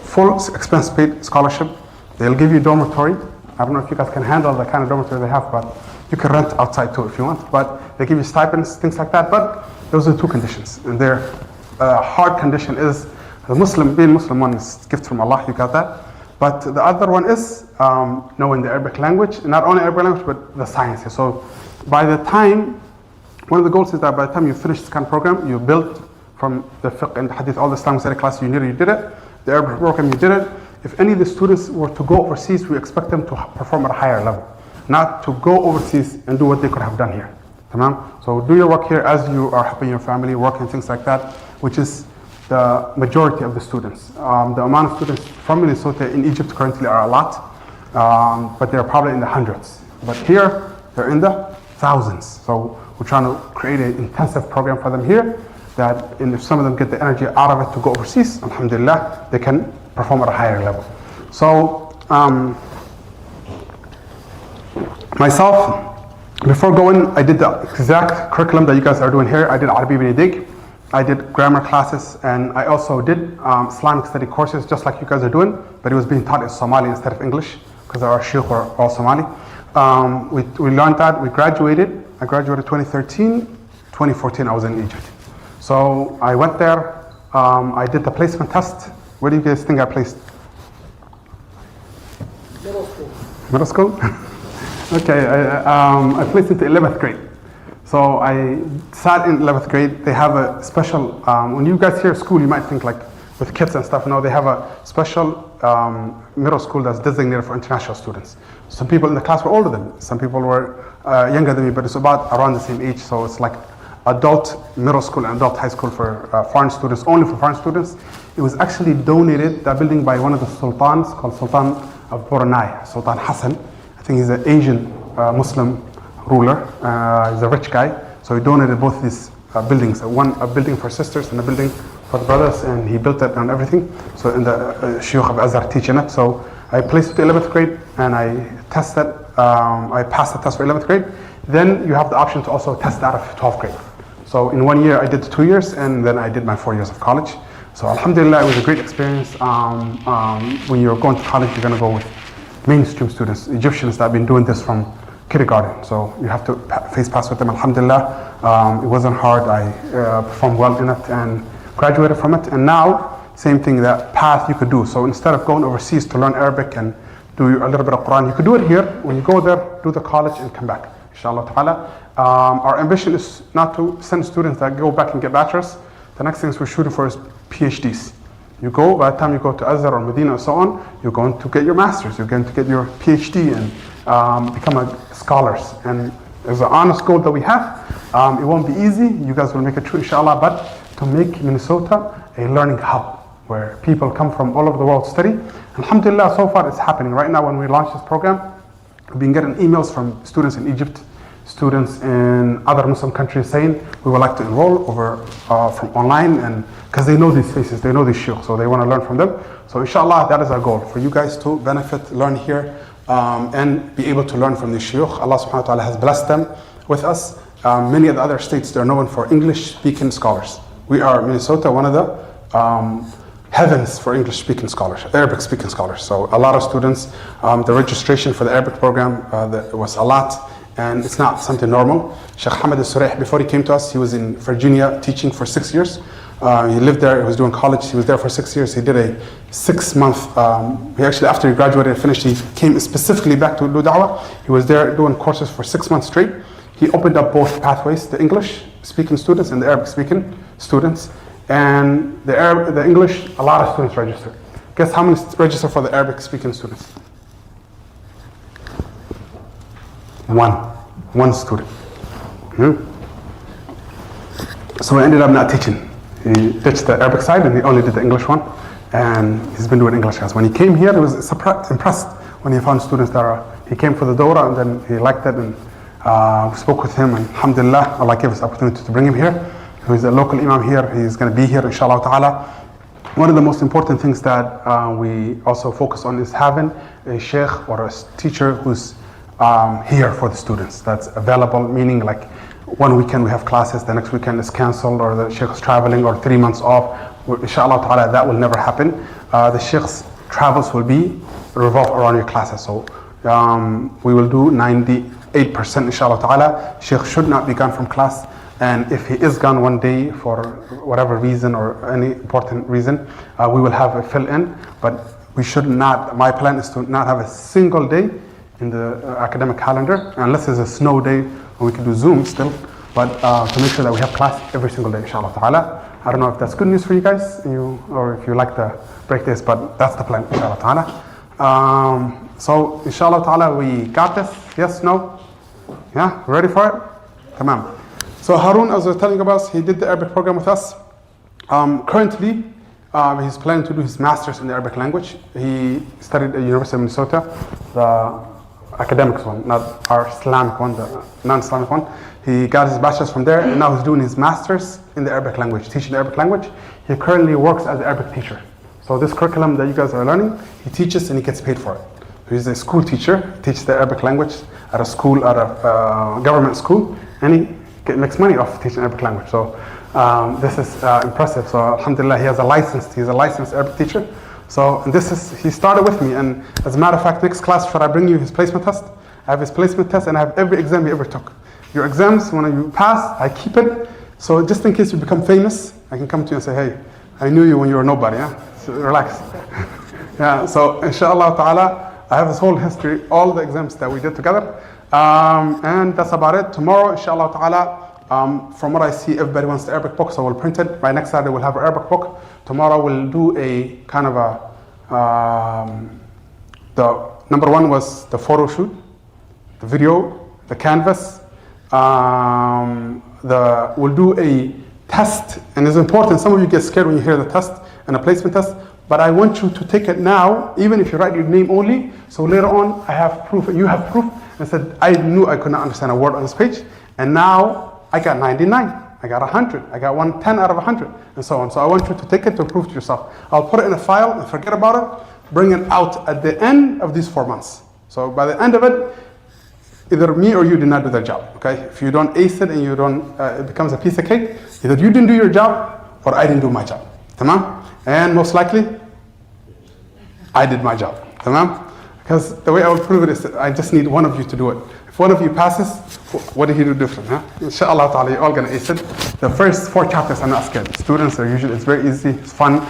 Full expense paid scholarship. They'll give you dormitory. I don't know if you guys can handle the kind of dormitory they have, but you can rent outside too if you want. But they give you stipends, things like that. But those are the 2 conditions. And their hard condition is the Muslim, being Muslim one is gift from Allah, you got that. But the other one is knowing the Arabic language, not only Arabic language, but the sciences. So by the time, one of the goals is that by the time you finish this kind of program, you build from the fiqh and the hadith, all the Islamic study class you did it, the Arabic program you did it. If any of the students were to go overseas, we expect them to perform at a higher level, not to go overseas and do what they could have done here. Tamam? So do your work here as you are helping your family, work and things like that, which is the majority of the students. The amount of students from Minnesota in Egypt currently are a lot, but they're probably in the hundreds. But here, they're in the thousands. So we're trying to create an intensive program for them here that if some of them get the energy out of it to go overseas, alhamdulillah, they can perform at a higher level. So myself, before going, I did the exact curriculum that you guys are doing here. I did Arabi bin Dig, I did grammar classes, and I also did Islamic study courses just like you guys are doing, but it was being taught in Somali instead of English because our Shaykh were all Somali. We learned that, we graduated. I graduated 2013, 2014 I was in Egypt. So I went there, I did the placement test. Where do you guys think I placed? Middle school. Middle school? Okay, I placed into 11th grade. So I sat in 11th grade. They have a special, when you guys hear school, you might think like with kids and stuff. No, they have a special middle school that's designated for international students. Some people in the class were older than me. Some people were younger than me, but it's about around the same age. So it's like adult middle school and adult high school for foreign students, only for foreign students. It was actually donated, that building, by one of the sultans called Sultan of Brunei, Sultan Hassan. I think he's an Asian Muslim ruler. He's a rich guy. So he donated both these buildings, a building for sisters and a building for the brothers, and he built it and everything. So in the Shaykh of Azhar teaching it. So I placed it to 11th grade and I tested, I passed the test for 11th grade. Then you have the option to also test out of 12th grade. So in 1 year I did 2 years, and then I did my 4 years of college. So alhamdulillah, it was a great experience. When you're going to college, you're going to go with mainstream students, Egyptians that have been doing this from kindergarten. So you have to pass with them, alhamdulillah. It wasn't hard. I performed well in it and graduated from it. And now, same thing, that path you could do. So instead of going overseas to learn Arabic and do a little bit of Quran, you could do it here. When you go there, do the college and come back, inshallah ta'ala. Our ambition is not to send students that go back and get bachelors. The next thing we're shooting for is PhDs. You go, by the time you go to Azhar or Medina or so on, you're going to get your master's, you're going to get your PhD and become a scholars. And there's an honest goal that we have. It won't be easy, you guys will make it true inshallah, but to make Minnesota a learning hub where people come from all over the world to study. Alhamdulillah, so far it's happening. Right now when we launch this program, we've been getting emails from students in Egypt, students in other Muslim countries saying we would like to enroll over from online, and because they know these faces, they know these shaykh, so they want to learn from them. So inshallah, that is our goal, for you guys to benefit, learn here, and be able to learn from these shaykh. Allah subhanahu wa ta'ala has blessed them with us. Many of the other states, they're known for English-speaking scholars. We are, Minnesota, one of the heavens for English-speaking scholars, Arabic-speaking scholars. So a lot of students, the registration for the Arabic program was a lot, and it's not something normal. Shaykh Hamad al-Surayh, before he came to us, he was in Virginia teaching for 6 years. He lived there, he was doing college, he was there for 6 years. He did a 6-month, he actually, after he graduated and finished, he came specifically back to do da'wah. He was there doing courses for 6 months straight. He opened up both pathways, the English-speaking students and the Arabic-speaking students. And the English, a lot of students register. Guess how many register for the Arabic-speaking students? One student. So he ended up not teaching. He ditched the Arabic side and he only did the English one. And he's been doing English class. When he came here, he was impressed when he found students that he came for the Dawrah and then he liked it, and we spoke with him, and alhamdulillah, Allah gave us the opportunity to bring him here. He's a local imam here. He's going to be here inshallah ta'ala. One of the most important things that we also focus on is having a sheikh or a teacher who's here for the students, that's available, meaning like one weekend we have classes, the next weekend is cancelled, or the sheikh is traveling, or 3 months off. Inshallah ta'ala, that will never happen. The sheikh's travels will be revolve around your classes. So we will do 98% inshallah ta'ala. Sheikh should not be gone from class. And if he is gone one day for whatever reason or any important reason, we will have a fill-in. But we should not, my plan is to not have a single day in the academic calendar, unless there's a snow day, we can do Zoom still, but to make sure that we have class every single day, inshallah ta'ala. I don't know if that's good news for you guys, or if you like the break days, but that's the plan, inshallah ta'ala. So, inshallah ta'ala, we got this. Yes, no? Yeah, ready for it? Tamam. So Harun, as I was telling about, he did the Arabic program with us. Currently, he's planning to do his master's in the Arabic language. He studied at the University of Minnesota, the academics one, not our Islamic one, the non-Islamic one. He got his bachelor's from there, and now he's doing his master's in the Arabic language, teaching the Arabic language. He currently works as an Arabic teacher. So this curriculum that you guys are learning, he teaches and he gets paid for it. He's a school teacher, he teaches the Arabic language at a school, at a government school, and he makes money off teaching Arabic language. So this is impressive. So alhamdulillah, he's a licensed Arabic teacher. So he started with me, and as a matter of fact, next class, should I bring you his placement test? I have his placement test, and I have every exam he ever took. Your exams, when you pass, I keep it. So just in case you become famous, I can come to you and say, hey, I knew you when you were nobody, yeah? So relax. Yeah, so inshallah ta'ala, I have his whole history, all the exams that we did together. And that's about it. Tomorrow, inshallah ta'ala, from what I see, everybody wants the Arabic book, so we'll print it. By next Saturday, we'll have an Arabic book. Tomorrow, we'll do a kind of the number one was the photo shoot, the video, the canvas. We'll do a test, and it's important. Some of you get scared when you hear the test and a placement test, but I want you to take it now, even if you write your name only. So later on, I have proof, and you have proof. I said, I knew I could not understand a word on this page, and now I got 99, I got 100, I got 110 out of 100, and so on. So I want you to take it to prove to yourself. I'll put it in a file and forget about it, bring it out at the end of these 4 months. So by the end of it, either me or you did not do the job, okay? If you don't ace it and you don't, it becomes a piece of cake, either you didn't do your job or I didn't do my job, tamam? And most likely, I did my job, tamam? Because the way I will prove it is that I just need one of you to do it. If one of you passes, what did he do different, huh? Inshallah ta'ala, you're all gonna ace it. The first 4 chapters, I'm not scared. Students are usually, it's very easy, it's fun.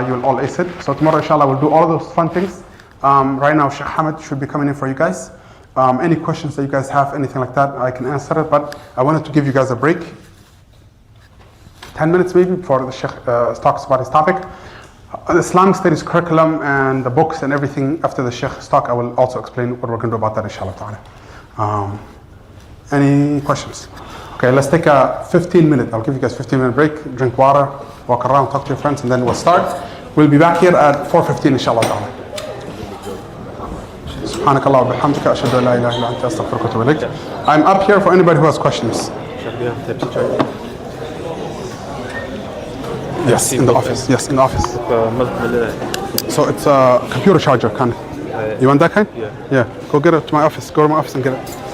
You will all ace it. So tomorrow, inshallah, we'll do all of those fun things. Right now, Shaykh Hamad should be coming in for you guys. Any questions that you guys have, anything like that, I can answer it, but I wanted to give you guys a break. 10 minutes maybe before the Shaykh talks about his topic. The Islamic studies curriculum and the books and everything after the Sheikh's talk, I will also explain what we're going to do about that, inshallah ta'ala. Any questions? Okay, let's take a 15-minute. I'll give you guys a 15-minute break. Drink water, walk around, talk to your friends, and then we'll start. We'll be back here at 4:15, inshallah ta'ala. سبحانك اللهم وبحمدك أشهد أن لا إله إلا أنت أستغفرك وأتوب إليك. I'm up here for anybody who has questions. Yes, in the office. Yes, in the office. So it's a computer charger kind. You want that kind? Yeah. Yeah. Go get it to my office. Go to my office and get it.